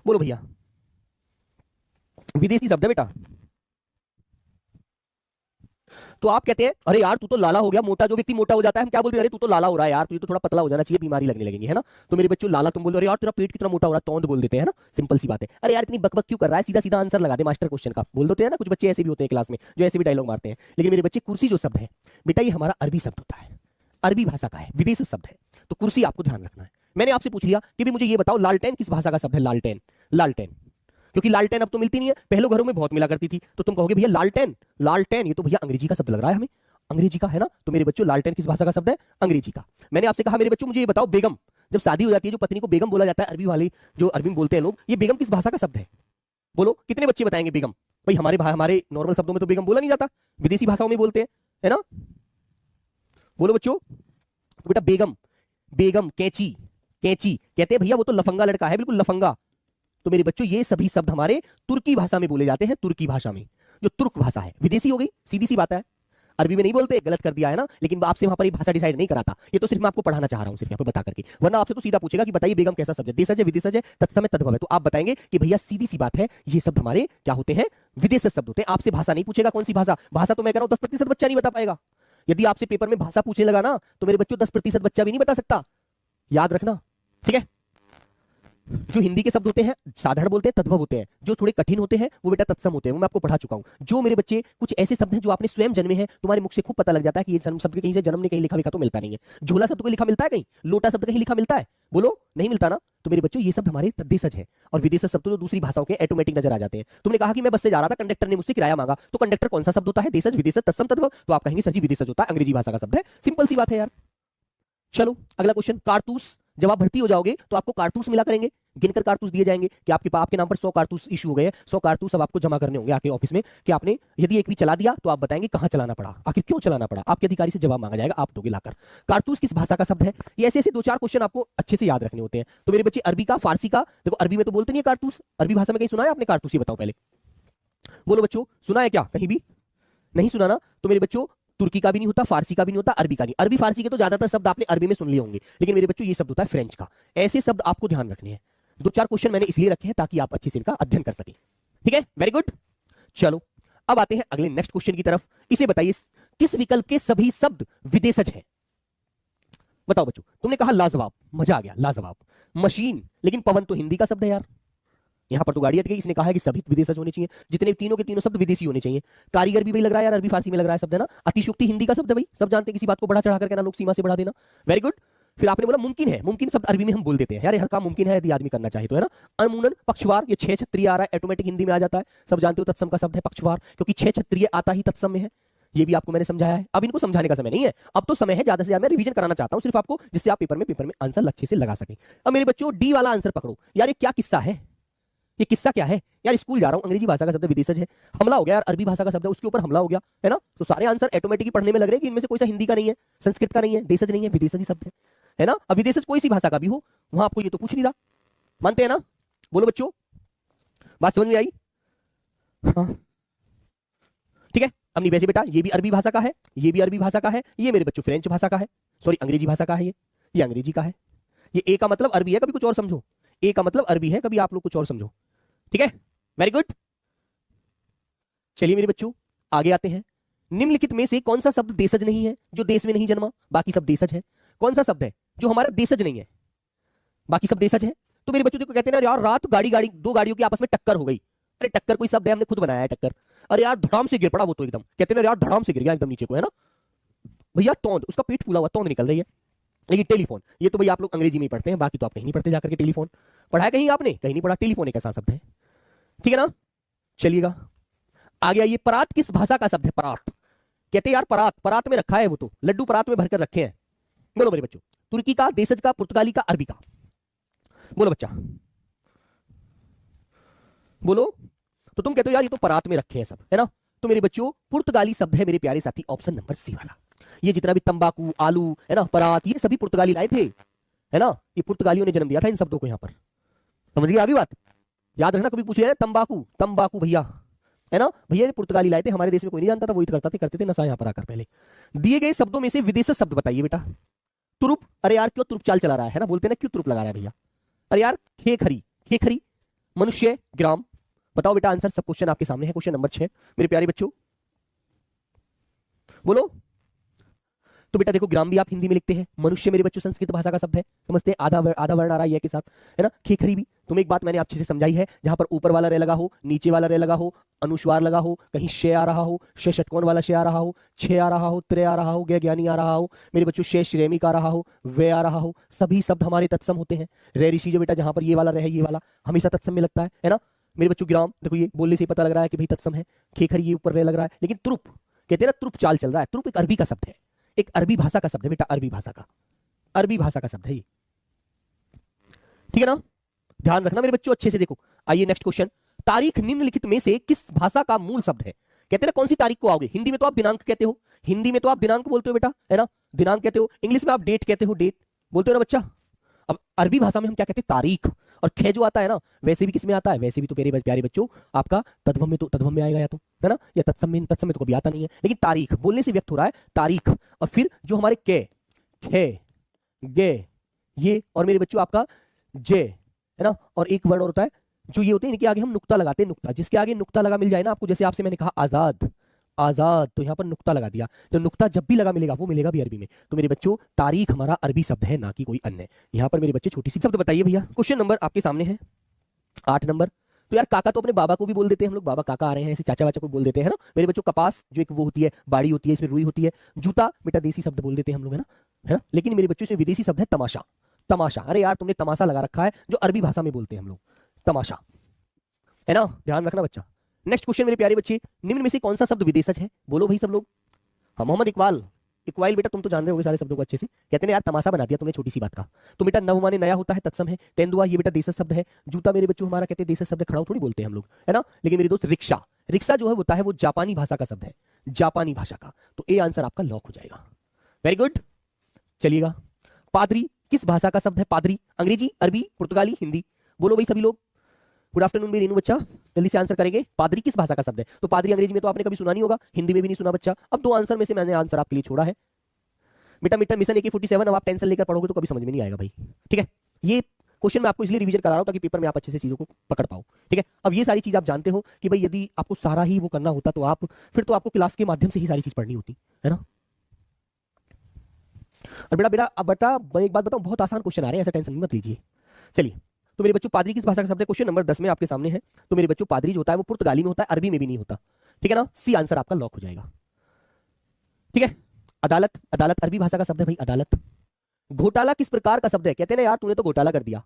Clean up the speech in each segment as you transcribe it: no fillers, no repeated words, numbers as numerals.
बोलो भैया, विदेशी शब्द है बेटा। तो आप कहते हैं अरे यार तू तो लाला हो गया, मोटा जो व्यक्ति मोटा हो जाता है हम क्या बोलते हैं, अरे तू तो लाला हो रहा है यार, तू तो थोड़ा पतला हो जाना चाहिए, बीमारी लगने लगेगी, है ना। तो मेरे बच्चों लाला तुम बोल रहे हो, यार तेरा पेट कितना मोटा हो रहा है, तौंद बोल देते हैं, है ना। सिंपल सी बात है। अरे यार इतनी बकबक क्यों कर रहा है, सीधा सीधा आंसर लगा दे मास्टर क्वेश्चन का, बोल देते हैं ना। कुछ बच्चे ऐसे भी होते हैं क्लास में जो ऐसे भी डायलॉग मारते हैं। लेकिन मेरे बच्चे कुर्सी जो शब्द है बेटा, ये हमारा अरबी शब्द होता है, अरबी भाषा का है, विदेशी शब्द है। तो कुर्सी आपको ध्यान रखना है। मैंने आपसे पूछ लिया कि भी मुझे ये बताओ लालटेन किस भाषा का शब्द है, लालटेन। लालटेन, क्योंकि लालटेन अब तो मिलती नहीं है, पहले घरों में बहुत मिला करती थी। तो तुम कहोगे भैया लालटेन, लालटेन ये तो भैया अंग्रेजी का शब्द लग रहा है हमें, अंग्रेजी का है ना। तो मेरे बच्चों लालटेन किस भाषा का शब्द है, अंग्रेजी का। मैंने आपसे कहा मेरे बच्चों मुझे ये बताओ बेगम, जब शादी हो जाती है जो पत्नी को बेगम बोला जाता है, अरबी वाले जो अरबी में बोलते हैं लोग, ये बेगम किस भाषा का शब्द है। बोलो कितने बच्चे बताएंगे बेगम। भाई हमारे नॉर्मल शब्दों में तो बेगम बोला नहीं जाता, विदेशी भाषाओं में बोलते हैं, है ना। बोलो बच्चों, तो बेटा बेगम, बेगम, कैची, कैची कहते हैं भैया वो तो लफंगा लड़का है, बिल्कुल लफंगा। तो मेरे बच्चों ये सभी शब्द हमारे तुर्की भाषा में बोले जाते हैं, तुर्की भाषा में, जो तुर्क भाषा है, विदेशी हो गई, सीधी सी बात है। अरबी में नहीं बोलते, गलत कर दिया है ना। लेकिन आपसे वहां पर ये भाषा डिसाइड नहीं कराता, ये तो सिर्फ मैं आपको पढ़ाना चाह रहा हूं, सिर्फ यहाँ पे बता करके। वरना आपसे तो सीधा पूछेगा कि बताइए बेगम कैसा शब्द है, देशज है, विदेशज है, तत्सम है, तद्भव है। तो आप बताएंगे कि भैया सीधी सी बात है, ये शब्द हमारे क्या होते हैं, विदेशी शब्द होते हैं। आपसे भाषा नहीं पूछेगा, कौन सी भाषा, भाषा तो मैं कह रहा हूं 10% बच्चा नहीं बता पाएगा। यदि आपसे पेपर में भाषा पूछने लगा ना, तो मेरे बच्चों 10% बच्चा भी नहीं बता सकता, याद रखना, ठीक है। जो हिंदी के शब्द होते हैं साधारण बोलते हैं, तद्भव होते हैं। जो थोड़े कठिन होते हैं वो बेटा तत्सम होते हैं, वो मैं आपको पढ़ा चुका हूं। जो मेरे बच्चे कुछ ऐसे शब्द हैं जो आपने स्वयं जन्मे हैं, तुम्हारे मुख से खूब पता लग जाता है कि ये शब्द कहीं से जन्म ने कहीं लिखा लिखा तो मिलता नहीं है। झोला शब्द को लिखा मिलता है कहीं, लोटा शब्द कहीं लिखा मिलता है, बोलो नहीं मिलता ना। तो मेरे बच्चों ये शब्द हमारे देशज है, और विदेशज शब्द तो दूसरी भाषाओं के ऑटोमेटिक नजर आ जाते हैं। तुमने कहा कि मैं बस से जा रहा था, कंडक्टर ने मुझसे किराया मांगा, तो कंडक्टर कौन सा शब्द होता है, देशज, विदेशज, तत्सम, तद्भव। तो आप कहेंगे सर जी विदेशज होता है, अंग्रेजी भाषा का शब्द है, सिंपल सी बात है यार। चलो अगला क्वेश्चन, कारतूस। जब आप भर्ती हो जाओगे तो आपको कारतूस मिला करेंगे, गिनकर कारतूस दिए जाएंगे कि आपके नाम पर 100 कारतूस इशू हो गए, 100 कारतूस अब आपको जमा करने होंगे आके ऑफिस में। कि आपने यदि एक भी चला दिया तो आप बताएंगे कहां चलाना पड़ा, आखिर क्यों चलाना पड़ा, आपके अधिकारी से जवाब मांगा जाएगा, आप दोगे लाकर। कारतूस किस भाषा का शब्द है, ये ऐसे ऐसे 2-4 क्वेश्चन आपको अच्छे से याद रखने होते हैं। तो मेरे बच्चे अरबी का, फारसी का, देखो अरबी में तो बोलते नहीं है कारतूस, अरबी भाषा में कहीं सुना है आपने कारतूस, ये बताओ पहले। बोलो बच्चों, सुना है क्या कहीं भी, नहीं सुना ना। तो मेरे बच्चों तुर्की का भी नहीं होता, फारसी का भी नहीं होता, अरबी का नहीं। अरबी फारसी के तो ज्यादातर शब्द आपने अरबी में सुन लिए होंगे, लेकिन मेरे बच्चों ये शब्द होता है फ्रेंच का। ऐसे शब्द आपको ध्यान रखने हैं। 2-4 क्वेश्चन मैंने इसलिए रखे हैं ताकि आप अच्छे से इनका अध्ययन कर सकें, ठीक है, वेरी गुड। चलो अब आते हैं अगले नेक्स्ट क्वेश्चन की तरफ। इसे बताइए किस विकल्प के सभी शब्द विदेशज हैं। बताओ बच्चों, तुमने कहा लाजवाब, मजा आ गया, लाजवाब। मशीन, लेकिन पवन तो हिंदी का शब्द है यार, यहां पर तो गाड़ी अट गई। इसने कहा है कि सभी विदेशज होने चाहिए, जितने तीनों के तीनों शब्द विदेशी होने चाहिए। कारीगर भी भाई लग रहा है यार, अरबी फारसी में लग रहा है शब्द, है ना। अतिशुक्ति हिंदी का शब्द है भाई, सब जानते हैं, किसी बात को बढ़ा चढ़ा करके ना लोग सीमा से बढ़ा देना, वेरी गुड। फिर आपने बोला मुमकिन है, मुमकिन शब्द अरबी में हम बोल देते हैं यार, हर काम मुमकिन है यदि आदमी करना चाहे तो, है ना। अनमुनन, पक्षवार, ये 6 क्षत्रिय आ रहा है, ऑटोमेटिक हिंदी में आ जाता है, सब जानते हो। तत्सम का शब्द है पक्षवार, क्योंकि 6 क्षत्रिय आता ही तत्सम में है, ये भी आपको मैंने समझाया है। अब इनको समझाने का समय नहीं है, अब तो समय है ज्यादा से ज्यादा मैं रिवीजन कराना चाहता हूं सिर्फ आपको, जिससे आप पेपर में आंसर अच्छे से लगा सकें। अब मेरे बच्चों डी वाला आंसर पकड़ो यार, ये क्या किस्सा है, ये किस्सा क्या है यार। स्कूल जा रहा हूं, अंग्रेजी भाषा का शब्द विदेशज है, हमला हो गया यार, अरबी भाषा का शब्द है उसके ऊपर हमला हो गया, है ना। तो सारे आंसर ऑटोमेटिकली पढ़ने में लग रहे हैं कि इनमें से कोई सा हिंदी का नहीं है, संस्कृत का नहीं है, देशज नहीं है, विदेशज ही शब्द है ना। अब विदेशज कोई सी भाषा का भी हो, वहां आपको ये तो पूछ नहीं रहा, मानते हैं ना। बोलो बच्चों, बात समझ में आई, हाँ ठीक है। अब नहीं वैसे बेटा ये भी अरबी भाषा का है, ये भी अरबी भाषा का है, ये मेरे बच्चों फ्रेंच भाषा का है, सॉरी अंग्रेजी भाषा का है, ये अंग्रेजी का है। ये ए का मतलब अरबी है, कभी कुछ और समझो, ए का मतलब अरबी है, कभी आप लोग कुछ और समझो, ठीक है, वेरी गुड। चलिए मेरे बच्चों आगे आते हैं। निम्नलिखित में से कौन सा शब्द देशज नहीं है, जो देश में नहीं जन्मा, बाकी सब देशज है। कौन सा शब्द है जो हमारा देशज नहीं है, बाकी सब देशज है। तो मेरे बच्चों देखो कहते हैं ना यार, रात दो गाड़ियों की आपस में टक्कर हो गई। अरे टक्कर कोई शब्द है, हमने खुद बनाया है टक्कर। अरे यार धड़ाम से गिर पड़ा वो तो एकदम, कहते हैं ना यार धड़ाम से गिर गया एकदम नीचे को, है ना। भैया तौंद, उसका पेट फूला हुआ, तौंद निकल रही है। लेकिन टेलीफोन, ये तो भाई आप लोग अंग्रेजी में ही पढ़ते हैं, बाकी तो आप कहीं नहीं पढ़ते जाकर के। टेलीफोन पढ़ा है कहीं आपने, कहीं नहीं पढ़ा। टेलीफोन एक ऐसा शब्द है, ठीक है ना। चलिएगा आगे आइए, परात किस भाषा का शब्द है, परात। कहते हैं यार परात, परात में रखा है वो तो, लड्डू परात में भरकर रखे हैं। बोलो मेरे बच्चों, तुर्की का, देशज का, पुर्तगाली का, अरबी का। बोलो बच्चा, बोलो। तो तुम कहते हो यार ये तो परात में रखे हैं सब, है ना। तो मेरे बच्चों पुर्तगाली शब्द है मेरे प्यारे साथी, ऑप्शन नंबर सी वाला। ये जितना भी तंबाकू, आलू, है ना, परात, ये सभी पुर्तगाली लाए थे, है ना। ये पुर्तगालियों ने जन्म दिया था इन शब्दों को यहाँ पर, समझ गए आगे बात। याद रखना कभी पूछे तंबाकू, तंबाकू भैया, है ना, भैया ये पुर्तगाली लाए थे, हमारे देश में कोई नहीं जानता था, वही करते थे नशा यहाँ पर आकर। पहले दिए गए शब्दों में से विदेशी शब्द बताइए बेटा। तुरुप, अरे यार क्यों तुरुप चाल चला रहा है ना, बोलते ना क्यों तुरुप लगा रहा है भैया। अरे यार खेखरी, खेखरी, मनुष्य, ग्राम। बताओ बेटा आंसर, सब क्वेश्चन आपके सामने है। क्वेश्चन नंबर 6 मेरे प्यारे बच्चों, बोलो। तो बेटा देखो, ग्राम भी आप हिंदी में लिखते हैं, मनुष्य मेरे बच्चों संस्कृत भाषा का शब्द है, समझते हैं, आधा वर्ण आ रहा है ये के साथ, है ना। खेखरी भी, तुम्हें एक बात मैंने अच्छे से समझाई है, जहां पर ऊपर वाला रे लगा हो, नीचे वाला रे लगा हो, अनुस्वार लगा हो, कहीं शे आ रहा हो, शे षटकोण वाला शे आ रहा हो, छे आ रहा हो, त्रे आ रहा हो, गे ज्ञानी आ रहा हो, मेरे बच्चों शे श्रेमिक आ रहा हो, वे आ रहा हो, सभी शब्द हमारे तत्सम होते हैं। रे ऋषि जो बेटा जहां पर ये वाला रे है, ये वाला हमेशा तत्सम में लगता है ना। मेरे बच्चों ग्राम देखो, ये बोलने से पता लग रहा है कि भाई तत्सम है। खेखरी ये ऊपर रे लग रहा है, लेकिन त्रुप कहते हैं ना, त्रुप चाल चल रहा है। त्रुप एक अरबी का शब्द है, एक अरबी भाषा का शब्द है बेटा, अरबी भाषा का शब्द है ये, ठीक है ना। ध्यान रखना मेरे बच्चों अच्छे से। देखो आइए नेक्स्ट क्वेश्चन, तारीख निम्नलिखित में से किस भाषा का मूल शब्द है। कहते हैं ना कौन सी तारीख को आओगे, हिंदी में तो आप दिनांक कहते हो, हिंदी में तो आप दिनांक बोलते हो बेटा, है ना, दिनांक कहते हो। इंग्लिश में आप डेट कहते हो, डेट बोलते हो ना बच्चा। अब अरबी भाषा में हम क्या कहते हैं, तारीख। और खे जो आता है ना, वैसे भी किस में आता है, वैसे भी तो मेरे प्यारे बच्चों आपका तद्भव में, तो तद्भव में आएगा या तो, है ना, या तत्सम में तो कभी आता नहीं है, लेकिन तारीख बोलने से व्यक्त हो रहा है, तारीख। और फिर जो हमारे के, खे, गे, ये, और मेरे बच्चों आपका जे, है ना, और एक वर्ड और होता है जो ये होते हैं, इनके आगे हम नुक्ता लगाते हैं। नुक्ता, जिसके आगे नुक्ता लगा मिल जाए ना आपको, जैसे आपसे मैंने कहा आजाद, आजाद, तो यहां पर नुक्ता लगा दिया, तो नुक्ता जब भी लगा मिलेगा वो मिलेगा भी अरबी में। तो मेरे बच्चों तारीख हमारा अरबी शब्द है, ना कि कोई अन्य। यहां पर मेरे बच्चे छोटी सी शब्द बताइए भैया। क्वेश्चन नंबर आपके सामने है 8 नंबर। तो यार काका तो अपने बाबा को भी बोल देते हैं हम लोग, बाबा काका आ रहे हैं, ऐसे चाचा वाचा को बोल देते हैं ना मेरे बच्चों। कपास जो एक वो होती है, बाड़ी होती है, इसमें रुई होती है। जूता बेटा देसी शब्द बोल देते हैं हम लोग, है ना। लेकिन मेरे बच्चों से विदेशी शब्द है तमाशा, तमाशा। अरे यार तुमने तमाशा लगा रखा है, जो अरबी भाषा में बोलते हैं हम लोग, तमाशा, है ना, ध्यान रखना बच्चा। नेक्स्ट क्वेश्चन मेरे प्यारे बच्चे, निम्न में से कौन सा शब्द विदेशज है, बोलो भाई सब लोग। हाँ मोहम्मद इकबाल, इकबाल बेटा तुम तो जान रहे होगे सारे शब्दों को अच्छे से। कहते हैं यार तमाशा बना दिया तुमने छोटी सी बात का। तो बेटा नव माने नया होता है, तत्सम है। तेंदुआ ये बेटा देशज शब्द है। जूता मेरे बच्चों हमारा कहते हैं देशज शब्द, खड़ाऊ थोड़ी बोलते हैं हम लोग, है ना। लेकिन मेरे दोस्त रिक्शा, रिक्शा जो है होता है वो जापानी भाषा का शब्द है, जापानी भाषा का। तो ए आंसर आपका लॉक हो जाएगा। वेरी गुड, चलिएगा। पादरी किस भाषा का शब्द है, पादरी, अंग्रेजी, अरबी, पुर्तगाली, हिंदी, बोलो भाई सभी लोग। गुड आफ्टरनून भी रेनू बच्चा, जल्दी से आंसर करेंगे। पादरी किस भाषा का शब्द है, तो पादरी अंग्रेजी में तो आपने कभी सुना नहीं होगा, हिंदी में भी नहीं सुना बच्चा। अब 2 आंसर में से मैंने आंसर आपके लिए छोड़ा है बेटा, मिशन AK-47। अब आप टेंशन लेकर पढ़ोगे तो कभी समझ में नहीं आएगा भाई, ठीक है। ये क्वेश्चन मैं आपको इसलिए रिवीजन करा रहा हूं ताकि पेपर में आप अच्छे से चीजों को पकड़ पाओ, ठीक है। अब ये सारी चीज आप जानते हो कि भाई यदि आपको सारा ही वो करना होता तो आप फिर तो आपको क्लास के माध्यम से ही सारी चीज पढ़नी होती, है ना। और बेटा बेटा अब बेटा मैं एक बात बताऊं, बहुत आसान क्वेश्चन आ रहे हैं, ऐसा टेंशन मत लीजिए। चलिए, तो मेरे बच्चों पादरी किस भाषा का शब्द है, क्वेश्चन नंबर 10 में आपके सामने है। तो मेरे बच्चों पादरी जो होता है वो पुर्तगाली में होता है, अरबी में भी नहीं होता, ठीक है ना। सी आंसर आपका लॉक हो जाएगा, ठीक है। अदालत, अदालत अरबी भाषा का शब्द है भाई, अदालत। घोटाला किस प्रकार का शब्द है, कहते हैं ना यार तूने तो घोटाला कर दिया,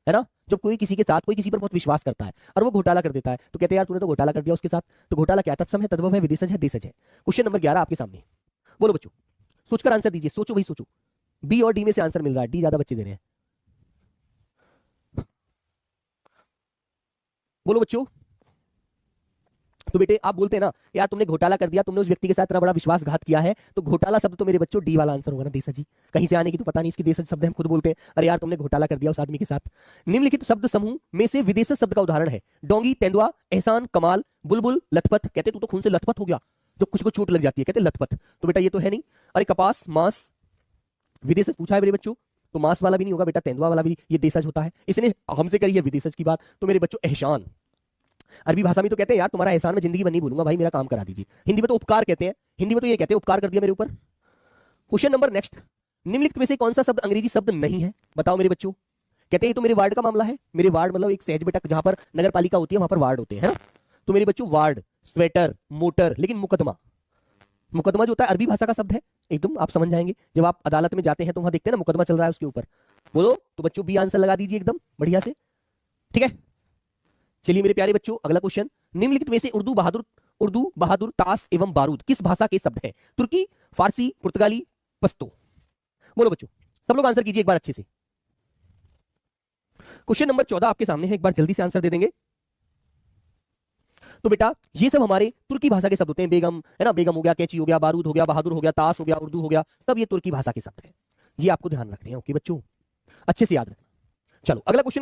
है ना। जब कोई किसी के साथ, कोई किसी पर बहुत विश्वास करता है और वो घोटाला कर देता है, तो कहते हैं यार तूने तो घोटाला कर दिया उसके साथ। तो घोटाला क्या, तत्सम है, तद्भव है, विदेशज है, देशज है। क्वेश्चन नंबर 11 आपके सामने, बोलो बच्चों, सोचकर आंसर दीजिए, सोचो भाई सोचो। बी और डी में से आंसर मिल रहा है, डी ज्यादा बच्चे दे रहे हैं, बोलो बच्चों। तो बेटे आप बोलते हैं ना यार तुमने घोटाला कर दिया, तुमने उस व्यक्ति के साथ इतना बड़ा विश्वासघात किया है, तो घोटाला शब्द तो मेरे बच्चों डी वाला आंसर होगा ना, देशज जी। कहीं से आने की तो पता नहीं, इसकी देशज शब्द हम खुद बोलते हैं, अरे यार तुमने घोटाला कर दिया उस आदमी के साथ। निम्नलिखित शब्द समूह में से विदेशज शब्द का उदाहरण है, डोंगी, तेंदुआ, एहसान, कमाल, बुलबुल, लथपथ। कहते तू तो खून से लथपथ हो गया, जो कुछ को चोट लग जाती है, कहते लथपथ। तो बेटा ये तो है नहीं। अरे कपास, मांस, विदेशज पूछा है मेरे बच्चों, तो मांस वाला भी नहीं होगा बेटा, तेंदुआ वाला भी ये देशज होता है। इसने हमसे करी है विदेशज की बात। तो मेरे बच्चों एहसान, अरबी भाषा में तो कहते हैं यार तुम्हारा एहसान में जिंदगी भर नहीं भूलूंगा भाई, मेरा काम करा दीजिए। हिंदी में तो उपकार कहते हैं, हिंदी में तो ये कहते हैं उपकार कर दिया मेरे ऊपर। क्वेश्चन नंबर नेक्स्ट, निम्नलिखित में से कौन सा शब्द अंग्रेजी शब्द नहीं है, बताओ मेरे बच्चों। कहते हैं ये तो मेरे वार्ड का मामला है, मेरे वार्ड मतलब एक सहज बेटा जहां पर नगर पालिका होती है वहां पर वार्ड होते हैं, है ना। तो मेरे बच्चों वार्ड, स्वेटर, मोटर, लेकिन मुकदमा, मुकदमा जो होता है अरबी भाषा का शब्द है, एकदम आप समझ जाएंगे जब आप अदालत में जाते हैं तो वहां देखते हैं ना मुकदमा चल रहा है उसके ऊपर, बोलो। तो बच्चों बी आंसर लगा दीजिए एकदम बढ़िया से, ठीक है। चलिए मेरे प्यारे बच्चों अगला क्वेश्चन, निम्नलिखित में से उर्दू बहादुर, ताश एवं बारूद किस भाषा के शब्द हैं, तुर्की, फारसी, पुर्तगाली, पश्तो, बोलो बच्चों। सब लोग आंसर कीजिए एक बार अच्छे से। क्वेश्चन नंबर 14 आपके सामने है, एक बार जल्दी से आंसर दे देंगे। तो बेटा ये सब हमारे तुर्की भाषा के शब्द होते हैं, बेगम है ना, बेगम हो गया, कैची हो गया, बारूद हो गया, बहादुर हो गया, ताश हो गया, उर्दू हो गया, सब ये तुर्की भाषा के शब्द हैं। ये आपको ध्यान रखने हैं, ओके बच्चों, अच्छे से याद रखना। चलो अगला क्वेश्चन